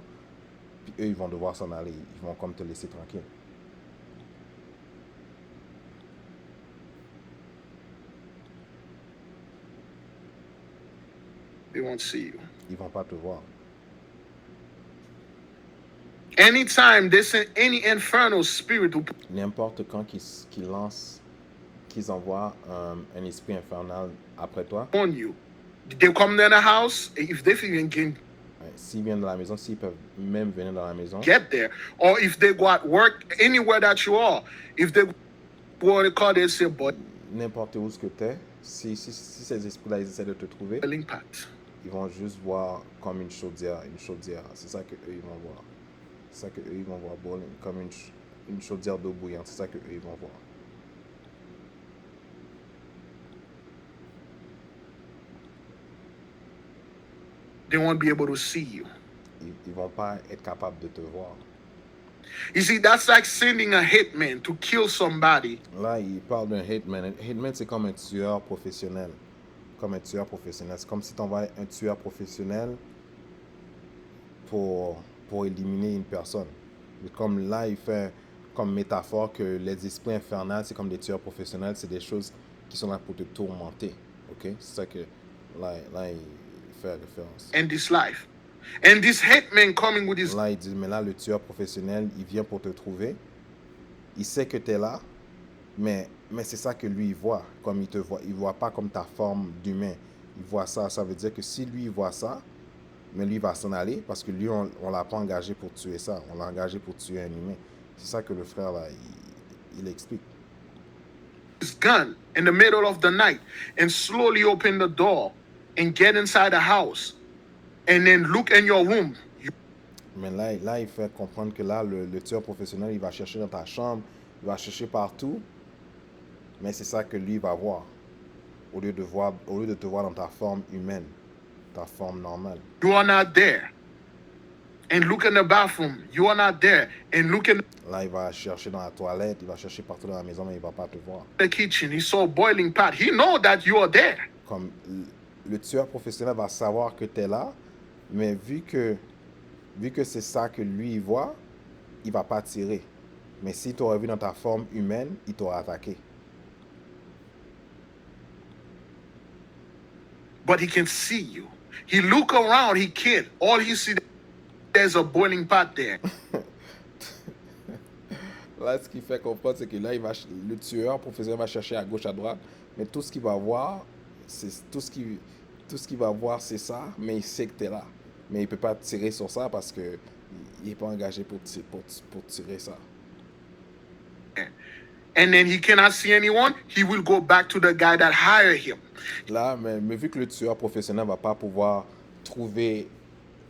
[SPEAKER 1] Puis eux, ils vont devoir s'en aller. Ils vont comme te laisser tranquille.
[SPEAKER 2] They won't see you.
[SPEAKER 1] Ils vont pas te voir.
[SPEAKER 2] Anytime they send any infernal spirit to
[SPEAKER 1] N'importe quand qu'ils envoient un esprit infernal après toi,
[SPEAKER 2] on you, they come in the house. If they even can
[SPEAKER 1] s'ils viennent dans la maison, s'ils peuvent même venir dans la maison,
[SPEAKER 2] get there, or if they go at work, anywhere that you are, if they go in the car, they say, "Boy,
[SPEAKER 1] n'importe où ce que tu es, si ces esprits-là, ils essaient de te trouver,
[SPEAKER 2] boiling pot."
[SPEAKER 1] ils vont juste voir comme une chaudière. C'est ça qu'eux, ils vont voir. C'est ça qu'eux, ils vont voir, boiling, comme une chaudière d'eau bouillante. C'est ça qu'eux, ils vont voir.
[SPEAKER 2] They won't be able to see you.
[SPEAKER 1] Ils vont pas être capables de te voir.
[SPEAKER 2] You see, that's like sending a hitman to kill somebody.
[SPEAKER 1] Là, il parle d'un hitman. Un hitman, c'est comme un tueur professionnel. C'est comme si tu envoies un tueur professionnel pour éliminer une personne. Mais comme là, il fait comme métaphore que les esprits infernaux, c'est comme des tueurs professionnels, c'est des choses qui sont là pour te tourmenter. Ok? C'est ça que là il fait référence.
[SPEAKER 2] In this life. And this hitman coming with his
[SPEAKER 1] Là, il dit, mais là, le tueur professionnel, il vient pour te trouver. Il sait que tu es là, mais c'est ça que lui, il voit. Comme il te voit. Il ne voit pas comme ta forme d'humain. Il voit ça. Ça veut dire que si lui, il voit ça, mais lui, il va s'en aller parce que lui, on ne l'a pas engagé pour tuer ça. On l'a engagé pour tuer un humain. C'est ça que le frère, là, il explique.
[SPEAKER 2] gun in the middle of the night and slowly open the door and get inside the house and then look in your room.
[SPEAKER 1] Mais là, il fait comprendre que là, le tueur professionnel, il va chercher dans ta chambre, il va chercher partout. Mais c'est ça que lui va voir. Au lieu de te voir dans ta forme humaine, ta forme normale.
[SPEAKER 2] You are not there. And look in the bathroom. You are not there. And look in
[SPEAKER 1] Là, il va chercher dans la toilette, il va chercher partout dans la maison, mais il ne va pas te voir.
[SPEAKER 2] the kitchen. He saw a boiling pot. He know that you are there.
[SPEAKER 1] Comme le tueur professionnel va savoir que tu es là, mais vu que c'est ça que lui, il voit, il ne va pas tirer. Mais si tu aurais vu dans ta forme humaine, il t'aurait attaqué.
[SPEAKER 2] But he can see you. He look around. He can't. All he see, there's a boiling pot there.
[SPEAKER 1] Là, ce qui fait comprendre, c'est que là, le tueur professionnel va chercher à gauche, à droite, mais tout ce qu'il va voir, c'est ça, mais il sait que tu es là. Mais il ne peut pas tirer sur ça parce qu'il n'est pas engagé pour tirer ça.
[SPEAKER 2] And then he cannot see anyone. He will go back to the guy that hired him.
[SPEAKER 1] Là, mais vu que le tueur professionnel ne va pas pouvoir trouver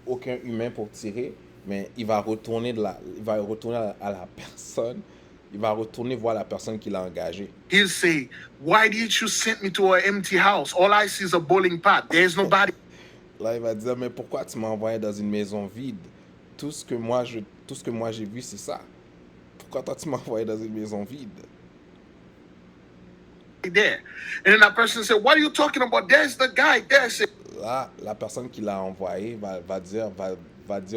[SPEAKER 1] aucun humain pour tirer, mais il va retourner à la personne, il va retourner voir la personne qui l'a engagé.
[SPEAKER 2] He'll say, "Why did you send me to an empty house? All I see is a boiling pot. There's nobody."
[SPEAKER 1] Là, il va dire, mais pourquoi tu m'as envoyé dans une maison vide? Tout ce que moi j'ai vu, c'est ça. Pourquoi toi tu m'as envoyé dans une maison vide?
[SPEAKER 2] There. And then that person said, "What are you talking about? There's the guy there." Say,
[SPEAKER 1] Là, la personne qui l'a envoyé va dire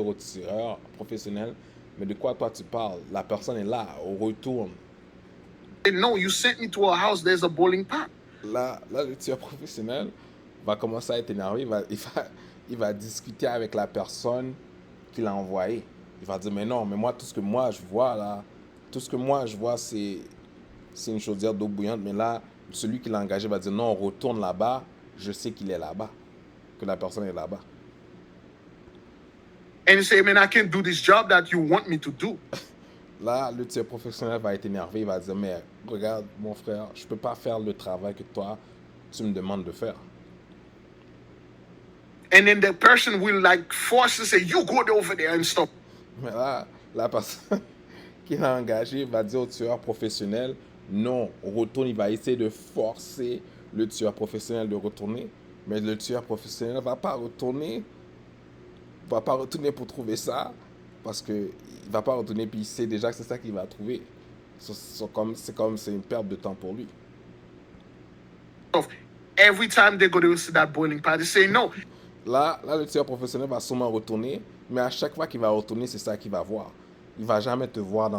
[SPEAKER 1] au tireur professionnel, mais de quoi toi tu parles? La personne est là, on retourne.
[SPEAKER 2] "No, you sent me to a house. There's a boiling pot."
[SPEAKER 1] Là, le tueur professionnel va commencer à être énervé, il va discuter avec la personne qui l'a envoyé. Il va dire, mais non, mais moi, tout ce que moi je vois, c'est une chaudière d'eau bouillante, mais là, celui qui l'a engagé va dire, non, on retourne là-bas, je sais qu'il est là-bas, que la personne est là-bas.
[SPEAKER 2] And he say, "Man, I can't do this job that you want me to do."
[SPEAKER 1] Là, le tueur professionnel va être énervé, il va dire, mais regarde, mon frère, je ne peux pas faire le travail que toi, tu me demandes de faire.
[SPEAKER 2] And then the person will like force to say, "You go over there and stop."
[SPEAKER 1] Mais là, la personne qui l'a engagé va dire au tueur professionnel, non, retourne, il va essayer de forcer le tueur professionnel de retourner, mais le tueur professionnel ne va pas retourner pour trouver ça. parce que il va pas retourner puis il sait déjà que c'est ça qu'il va trouver. C'est une perte de temps pour lui.
[SPEAKER 2] Every time they go to see that boiling pot, they say no.
[SPEAKER 1] Là, le tueur professionnel va sûrement retourner, mais à chaque fois qu'il va retourner, c'est ça qu'il va voir. Il va jamais te voir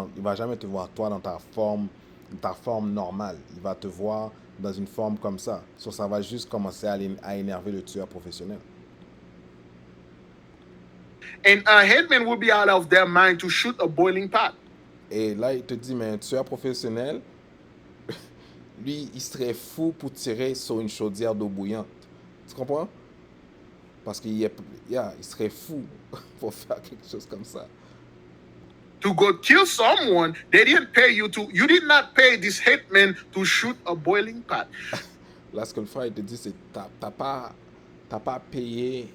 [SPEAKER 1] toi dans ta forme normale. Il va te voir dans une forme comme ça. Ça va juste commencer à énerver le tueur professionnel.
[SPEAKER 2] And a hitman will be out of their mind to shoot a boiling pot.
[SPEAKER 1] Et là, il te dit, mais un tueur professionnel, lui, il serait fou pour tirer sur une chaudière d'eau bouillante. Tu comprends? Parce qu'il serait fou pour faire quelque chose comme ça.
[SPEAKER 2] To go kill someone, they didn't pay you did not pay this hitman to shoot a boiling pot.
[SPEAKER 1] Là, ce que le frère il te dit, c'est que t'as pas payé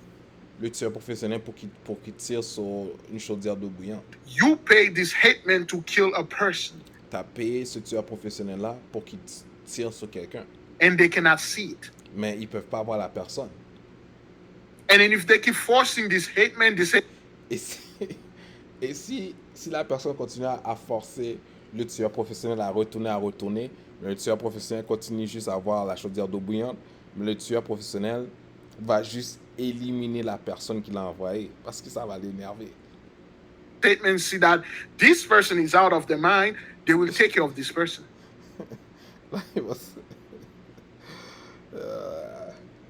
[SPEAKER 1] le tueur professionnel pour qu'il tire sur une chaudière d'eau bouillante.
[SPEAKER 2] You pay this hitman to kill a person.
[SPEAKER 1] T'as payé ce tueur professionnel-là pour qu'il tire sur quelqu'un.
[SPEAKER 2] And they cannot see it.
[SPEAKER 1] Mais ils peuvent pas voir la personne.
[SPEAKER 2] And then if they keep forcing this hitman, they say,
[SPEAKER 1] et si la personne continue à forcer le tueur professionnel à retourner, mais le tueur professionnel continue juste à voir la chaudière d'eau bouillante, mais le tueur professionnel va juste éliminer la personne qui l'a envoyé parce que ça va l'énerver.
[SPEAKER 2] Hitman see that this person is out of their mind, they will take care of this person.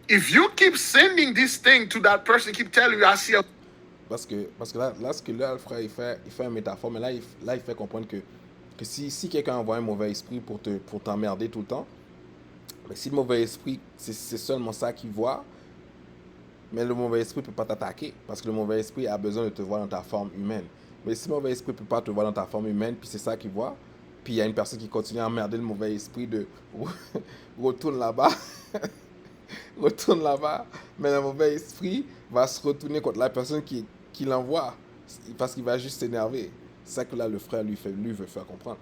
[SPEAKER 2] If you keep sending this thing to that person, keep telling you, I see a...
[SPEAKER 1] Parce que là, ce que là, le frère, il fait une métaphore, mais là, il fait comprendre que si quelqu'un envoie un mauvais esprit pour t'emmerder tout le temps, mais si le mauvais esprit, c'est seulement ça qu'il voit, mais le mauvais esprit ne peut pas t'attaquer, parce que le mauvais esprit a besoin de te voir dans ta forme humaine. Mais si le mauvais esprit ne peut pas te voir dans ta forme humaine, puis c'est ça qu'il voit, puis il y a une personne qui continue à emmerder le mauvais esprit de retourne là-bas, mais le mauvais esprit va se retourner contre la personne qui l'envoie, parce qu'il va juste s'énerver. C'est ça que là, le frère lui veut faire comprendre.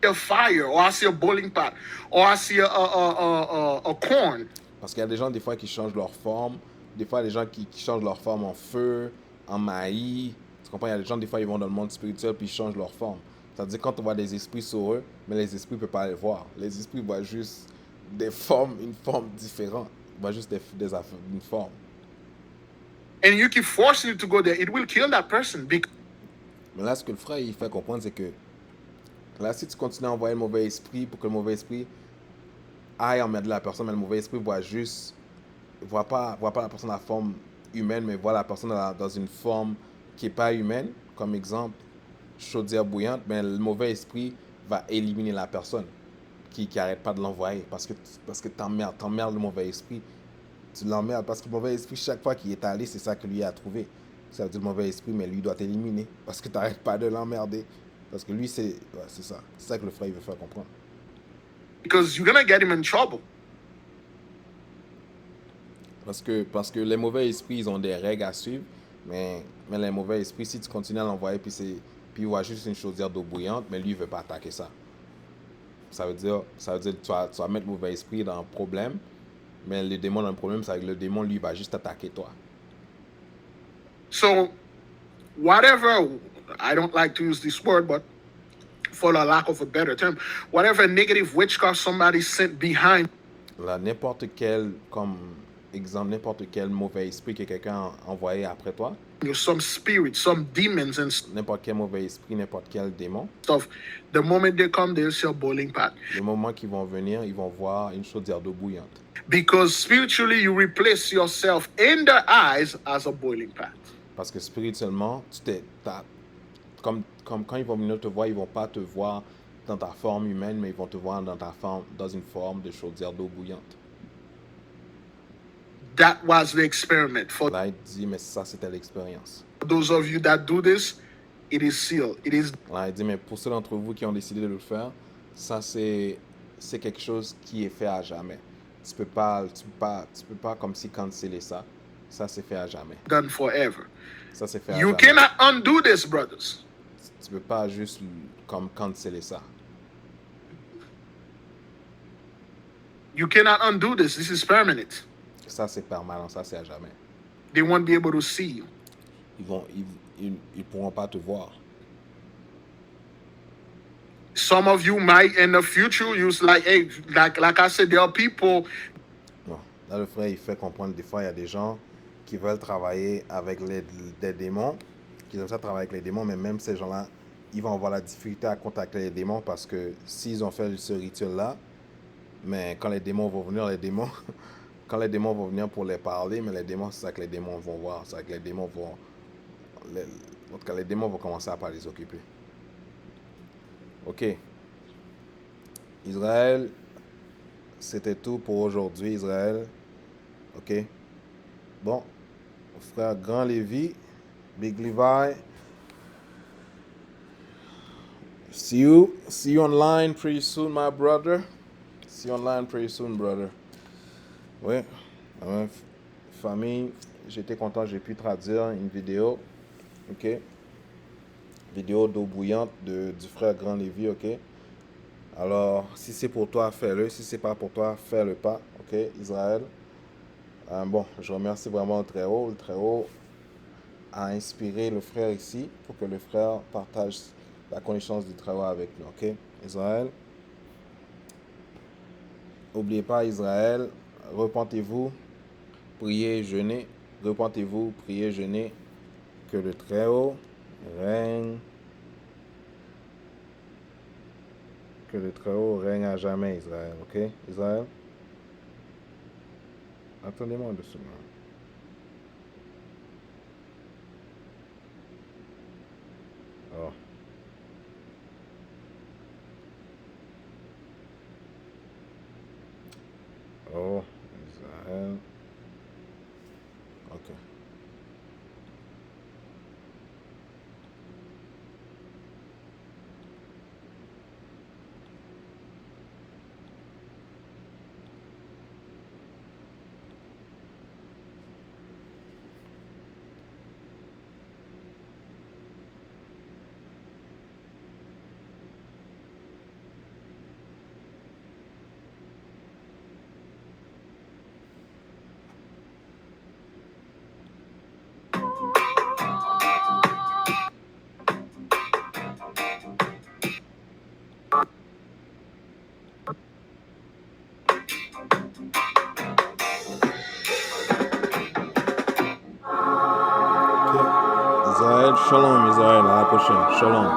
[SPEAKER 2] A fire, or I see a boiling pot, or I see a corn.
[SPEAKER 1] Parce qu'il y a des gens, des fois, qui changent leur forme. Des fois, il y a des gens qui changent leur forme en feu, en maïs. Tu comprends? Il y a des gens, des fois, ils vont dans le monde spirituel puis ils changent leur forme. C'est-à-dire, quand on voit des esprits sur eux, mais les esprits ne peuvent pas les voir. Les esprits voient juste une forme différente. Ils voient juste une forme.
[SPEAKER 2] And you keep forcing it to go there, it will kill that person.
[SPEAKER 1] Mais là, ce que le frère il fait comprendre, c'est que là, si tu continues à envoyer le mauvais esprit pour que le mauvais esprit aille emmerder la personne, mais le mauvais esprit voit pas la personne dans la forme humaine, mais voit la personne dans une forme qui n'est pas humaine. Comme exemple, chaudière bouillante, mais le mauvais esprit va éliminer la personne qui n'arrête pas de l'envoyer parce que t'emmerdes le mauvais esprit. Tu l'emmerdes parce que le mauvais esprit, chaque fois qu'il est allé, c'est ça que lui a trouvé. Ça veut dire le mauvais esprit, mais lui doit t'éliminer parce que tu n'arrêtes pas de l'emmerder. Parce que lui, c'est ça. C'est ça que le frère il veut faire comprendre.
[SPEAKER 2] Because you're gonna get him in trouble.
[SPEAKER 1] Parce que les mauvais esprits, ils ont des règles à suivre, mais les mauvais esprits, si tu continues à l'envoyer, puis il voit juste une chaudière d'eau bouillante, mais lui, il ne veut pas attaquer ça. Ça veut dire que tu vas mettre le mauvais esprit dans un problème, mais le démon dans un problème, c'est que le démon, lui, va juste attaquer toi.
[SPEAKER 2] So, whatever, I don't like to use this word, but for the lack of a better term, whatever negative witchcraft somebody sent behind.
[SPEAKER 1] Là, n'importe quel mauvais esprit que quelqu'un a envoyé après toi,
[SPEAKER 2] Some spirits, some demons and
[SPEAKER 1] n'importe quel mauvais esprit, n'importe quel démon,
[SPEAKER 2] stuff. The moment they come, they'll see a boiling pot.
[SPEAKER 1] le moment qu'ils vont venir, ils vont voir une chaudière d'eau bouillante.
[SPEAKER 2] Because spiritually, you replace yourself in their eyes as a boiling pot.
[SPEAKER 1] Parce que spirituellement, comme quand ils vont venir te voir, ils ne vont pas te voir dans ta forme humaine, mais ils vont te voir dans une forme de chaudière d'eau bouillante.
[SPEAKER 2] That was the experiment. For
[SPEAKER 1] Là, il dit, mais ça, c'était l'expérience.
[SPEAKER 2] those of you that do this, it is sealed. It is.
[SPEAKER 1] Là, il dit, mais pour ceux d'entre vous qui ont décidé de le faire, ça, c'est quelque chose qui est fait à jamais. Tu peux pas comme si canceller ça. Ça, c'est fait à jamais.
[SPEAKER 2] Done forever.
[SPEAKER 1] Ça, c'est fait à
[SPEAKER 2] You
[SPEAKER 1] jamais.
[SPEAKER 2] cannot undo this, brothers.
[SPEAKER 1] Tu peux pas juste comme canceller ça.
[SPEAKER 2] You cannot undo this. This is permanent.
[SPEAKER 1] Ça, c'est permanent. Ça, c'est à jamais.
[SPEAKER 2] They won't be able to see you.
[SPEAKER 1] Ils ils pourront pas te voir.
[SPEAKER 2] Some of you might in the future use like, hey, like I said, there are people.
[SPEAKER 1] Bon, là, le frère, il fait comprendre des fois, il y a des gens qui veulent travailler avec des démons, qui aiment ça travailler avec les démons, mais même ces gens-là, ils vont avoir la difficulté à contacter les démons parce que s'ils ont fait ce rituel-là, mais quand les démons vont venir, quand les démons vont venir pour les parler, mais les démons, c'est ça que les démons vont voir, c'est ça que les démons vont, en tout cas, les démons vont commencer à pas les occuper. Ok. Israël, c'était tout pour aujourd'hui, Israël. Ok. Bon, frère Grand Lévi, Big Levi. See you online pretty soon, my brother. See you online pretty soon, brother. Ouais, famille, j'étais content, j'ai pu traduire une vidéo. Ok. Vidéo d'eau bouillante du frère Grand Lévi, ok. Alors, si c'est pour toi, fais-le. Si c'est pas pour toi, fais-le pas, ok, Israël. Bon, je remercie vraiment le Très-Haut. Le Très-Haut a inspiré le frère ici pour que le frère partage la connaissance du Très-Haut avec nous, ok, Israël. N'oubliez pas, Israël, repentez-vous, priez, jeûnez. Repentez-vous, priez, jeûnez. Que le Très-Haut règne. Que le Très-Haut règne à jamais, Israël, ok, Israël. Attendez-moi de cela. Oh. Oh, Israël. Ok. Israël, shalom, Israël, à la prochaine, shalom.